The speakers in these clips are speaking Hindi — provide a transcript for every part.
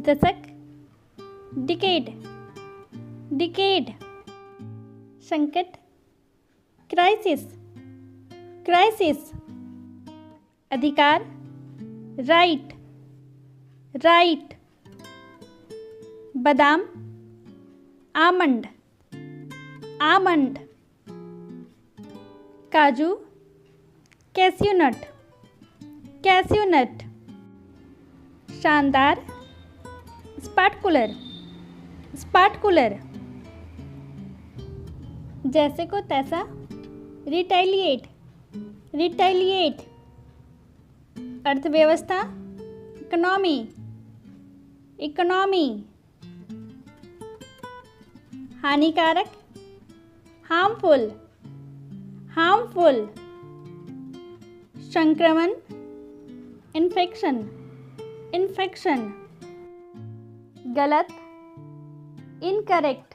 दशक, डिकेड, डिकेड। संकट, क्राइसिस, क्राइसिस। अधिकार, राइट, राइट। बादाम, आमंड, आमंड। काजू, कैस्यू नट, कैस्यू नट। शानदार, स्पार्टकुलर, स्पार्टकुलर। जैसे को तैसा, रिटेलिएट, रिटेलिएट। अर्थव्यवस्था, इकोनॉमी, इकोनॉमी। हानिकारक, हार्मफुल, हार्मफुल। संक्रमण, इन्फेक्शन, इन्फेक्शन। गलत, इनकरेक्ट,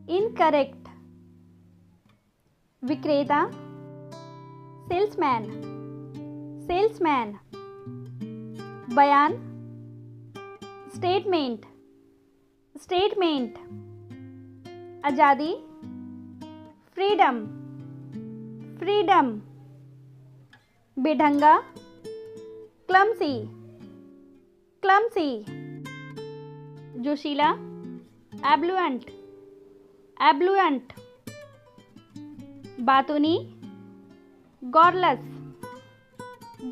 इनकरेक्ट। विक्रेता, सेल्समैन, सेल्समैन। बयान, स्टेटमेंट, स्टेटमेंट। आज़ादी, फ्रीडम, फ्रीडम। बेढंगा, क्लमसी, क्लमसी। जोशीला, एब्लुएंट, एब्लुएंट। बातूनी, गॉरलेस,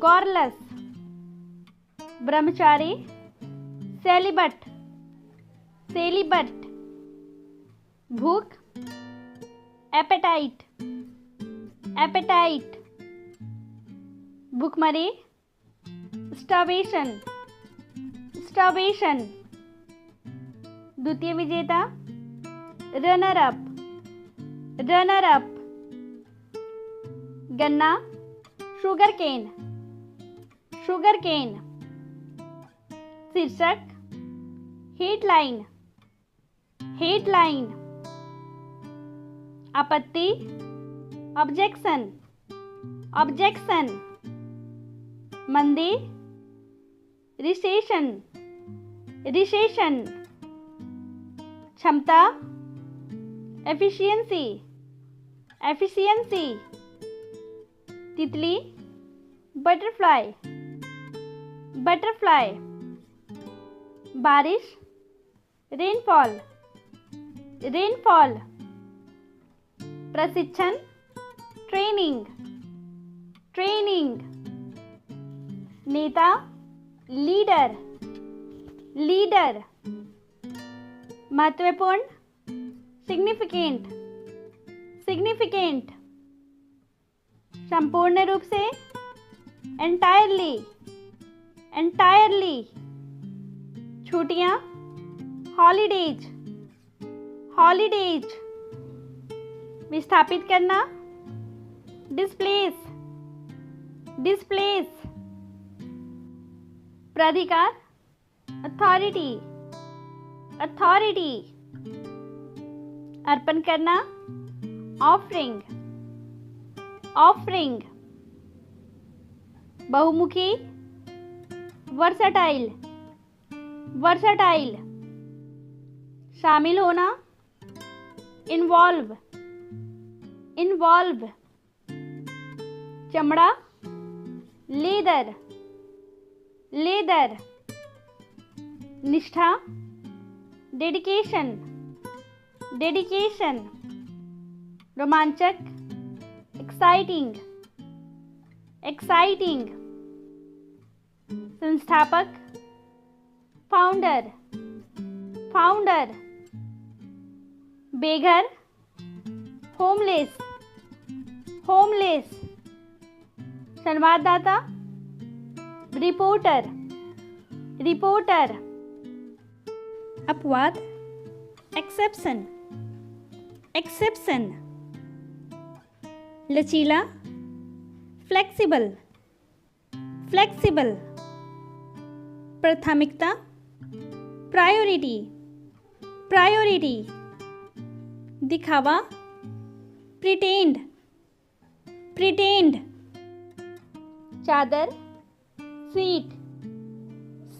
गॉरलेस। ब्रह्मचारी, सेलिबट, सेलिबट। भूख, एपेटाइट, एपेटाइट। भूखमरी, स्टार्वेशन, स्टार्वेशन। द्वितीय विजेता, रनर अप, रनर अप। गन्ना, शुगर केन, शुगर केन। शीर्षक, हेडलाइन, हेडलाइन। आपत्ति, ऑब्जेक्शन, ऑब्जेक्शन। मंदी, रिसेशन, रिसेशन। क्षमता, एफिशिएंसी, एफिशिएंसी। तितली, बटरफ्लाई, बटरफ्लाई। बारिश, रेनफॉल, रेनफॉल। प्रशिक्षण, ट्रेनिंग, ट्रेनिंग। नेता, लीडर, लीडर। महत्वपूर्ण, सिग्निफिकेंट, सिग्निफिकेंट। संपूर्ण रूप से, एंटायरली, एंटायरली। छुट्टियां, हॉलीडेज, हॉलीडेज। विस्थापित करना, डिस्प्लेस, डिस्प्लेस। प्राधिकार, अथॉरिटी, अथॉरिटी। अर्पण करना, ऑफरिंग, ऑफरिंग। बहुमुखी, वर्सटाइल, वर्सटाइल। शामिल होना, इन्वॉल्व, इन्वॉल्व। चमड़ा, लेदर, लेदर। निष्ठा, डेडिकेशन, डेडिकेशन। रोमांचक, एक्साइटिंग, एक्साइटिंग। संस्थापक, फाउंडर, फाउंडर। बेघर, होमलेस, होमलेस। संवाददाता, रिपोर्टर, रिपोर्टर। अपवाद, एक्सेप्शन, एक्सेप्शन। लचीला, फ्लेक्सिबल, फ्लेक्सिबल। प्राथमिकता, प्रायोरिटी, प्रायोरिटी। दिखावा, प्रिटेंड, प्रिटेंड। चादर, सीट,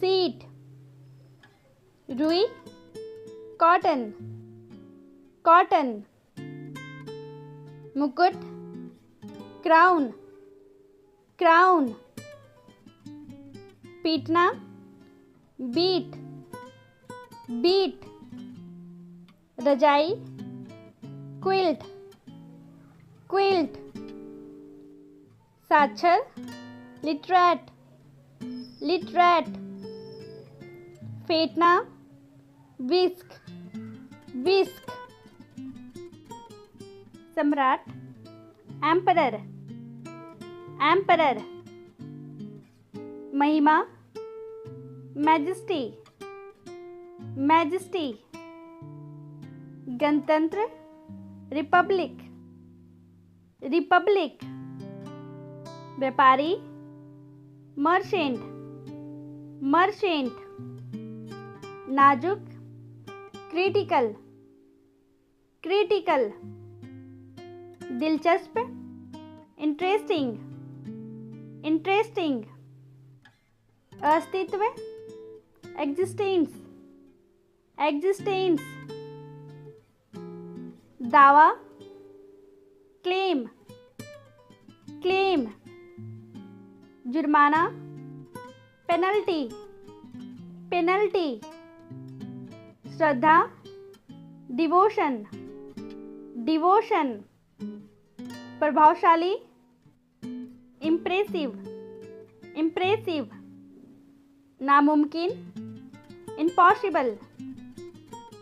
सीट, रुई, कॉटन, कॉटन, मुकुट, क्राउन, क्राउन, पीटना, बीट, बीट, रजाई, क्विल्ट, क्विल्ट, साक्षर, लिटरेट, लिटरेट, फेंटना, विस्क, विस्क, सम्राट, एम्परर, एम्परर, महिमा, मैजेस्टी, मैजेस्टी, गणतंत्र, रिपब्लिक, रिपब्लिक, व्यापारी, मर्चेंट, मर्चेंट, नाजुक, क्रिटिकल, क्रिटिकल, दिलचस्प, इंटरेस्टिंग, इंटरेस्टिंग, अस्तित्व, एग्जिस्टेंस, एग्जिस्टेंस, दावा, क्लेम, क्लेम, जुर्माना, पेनल्टी, पेनल्टी, श्रद्धा, डिवोशन, डिवोशन, प्रभावशाली, इम्प्रेसिव, इम्प्रेसिव, नामुमकिन, इम्पॉसिबल,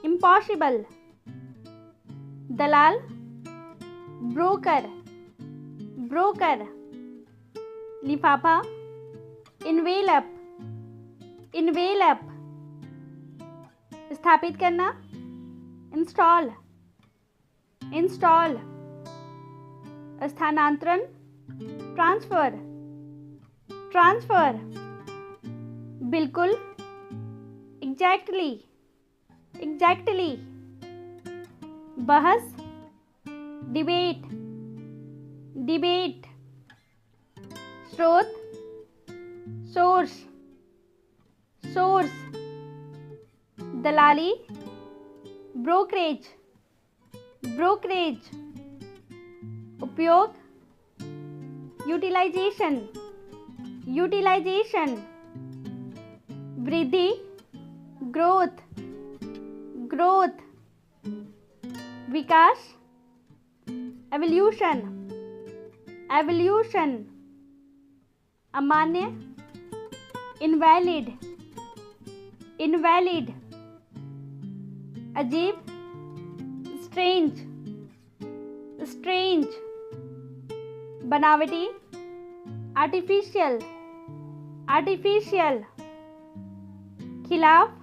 इम्पॉसिबल, दलाल, ब्रोकर, ब्रोकर, लिफाफा, इन्वेलप, इन्वेलप, स्थापित करना, इंस्टॉल, इंस्टॉल, स्थानांतरण, ट्रांसफर, ट्रांसफर, बिल्कुल, एग्जैक्टली, एग्जैक्टली, बहस, डिबेट, डिबेट, स्रोत, सोर्स, सोर्स, दलाली, ब्रोकरेज, ब्रोकरेज, उपयोग, यूटिलाइजेशन, यूटिलाइजेशन, वृद्धि, ग्रोथ, ग्रोथ, विकास, एवोल्यूशन, एवोल्यूशन, अमान्य, इनवैलिड, इनवैलिड, अजीब, स्ट्रेंज, स्ट्रेंज, बनावटी, आर्टिफिशियल, आर्टिफिशियल, खिलाफ,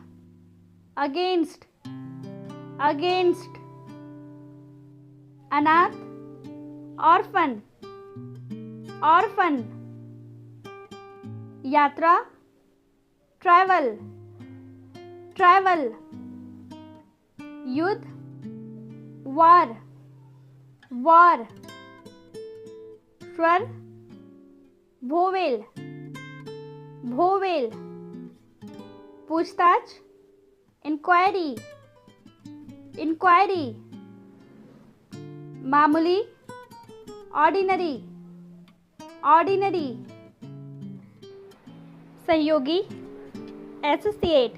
अगेंस्ट, अगेंस्ट, अनाथ, ऑर्फन, ऑर्फन, यात्रा, ट्रैवल, ट्रैवल, युद्ध, वार, वार, स्वर, भोवेल, भोवेल, पूछताछ, इंक्वायरी, इंक्वायरी, मामूली, ऑर्डिनरी, ऑर्डिनरी, सहयोगी, एसोसिएट,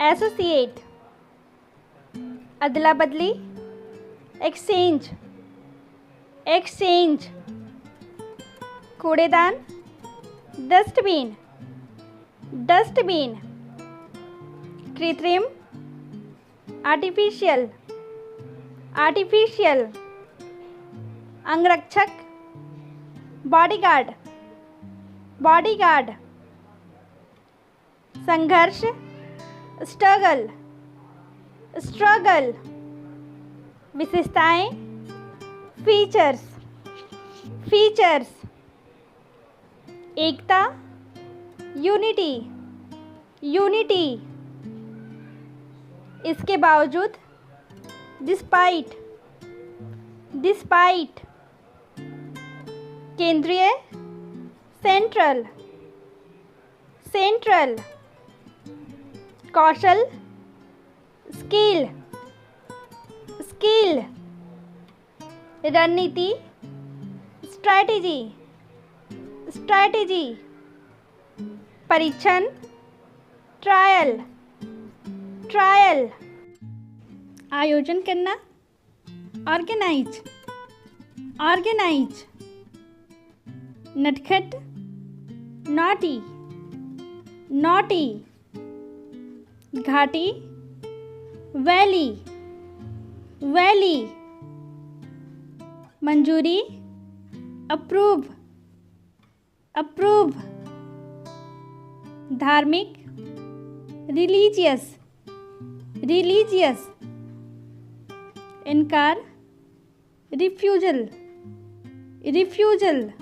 एसोसिएट, अदला बदली, एक्सचेंज, एक्सचेंज, कूड़ेदान, डस्टबिन, डस्टबिन, कृत्रिम, आर्टिफिशियल, आर्टिफिशियल, अंगरक्षक, बॉडीगार्ड, बॉडीगार्ड, संघर्ष, स्ट्रगल, स्ट्रगल, विशेषताएं, फीचर्स, फीचर्स, एकता, यूनिटी, यूनिटी, इसके बावजूद, डिस्पाइट, डिस्पाइट, केंद्रीय, सेंट्रल, सेंट्रल, कौशल, स्किल, स्किल। रणनीति, स्ट्रैटेजी, स्ट्रैटेजी। परीक्षण, ट्रायल, ट्रायल। आयोजन करना, ऑर्गेनाइज, ऑर्गेनाइज। नटखट, नॉटी, नॉटी। घाटी, वैली, वैली। मंजूरी, अप्रूव, अप्रूव। धार्मिक, रिलीजियस, रिलीजियस। इनकार, रिफ्यूजल, रिफ्यूजल।